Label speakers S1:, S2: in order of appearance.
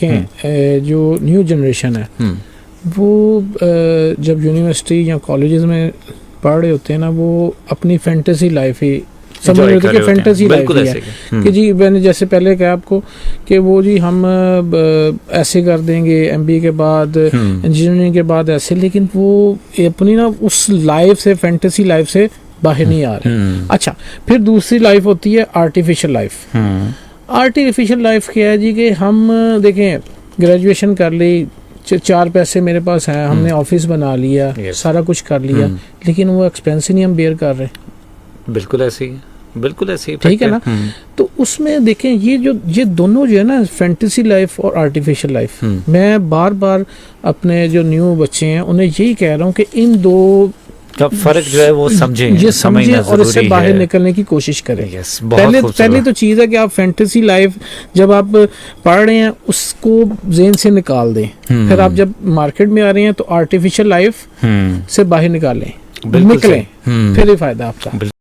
S1: دیکھیں جو new generation ہے وہ جب یونیورسٹی یا کالجز میں پڑھ رہے ہوتے ہیں نا وہ اپنی فینٹیسی لائف ہی سمجھ رہے ہوتے کہ فینٹیسی لائف ہی ہے کہ جی میں نے جیسے پہلے کہا آپ کو کہ وہ جی ہم ایسے کر دیں گے ایم بی اے کے بعد انجینئرنگ کے بعد ایسے, لیکن وہ اپنی نا اس لائف سے فینٹیسی لائف سے باہر نہیں آ رہے. اچھا پھر دوسری لائف ہوتی ہے آرٹیفیشل لائف. آرٹیفیشل لائف کیا ہے جی کہ ہم دیکھیں گریجویشن کر لی, 4 پیسے میرے پاس ہیں, ہم نے آفس بنا لیا, سارا کچھ کر لیا, لیکن وہ ایکسپینس نہیں ہم بیئر کر رہے.
S2: بالکل ایسے ہی, بالکل ایسے ہی,
S1: ٹھیک ہے نا. تو اس میں دیکھیں یہ دونوں جو ہے نا فینٹیسی لائف اور آرٹیفیشل لائف, میں بار بار اپنے جو نیو بچے ہیں انہیں یہی کہہ رہا ہوں کہ ان دو
S2: کا فرق جو ہے وہ سمجھیں,
S1: یہ سمجھیں اور اس سے باہر نکلنے کی کوشش کریں. پہلے تو چیز ہے کہ آپ فینٹیسی لائف جب آپ پڑھ رہے ہیں اس کو ذہن سے نکال دیں, پھر آپ جب مارکیٹ میں آ رہے ہیں تو آرٹیفیشل لائف سے باہر نکلیں, پھر ہی فائدہ آپ کا.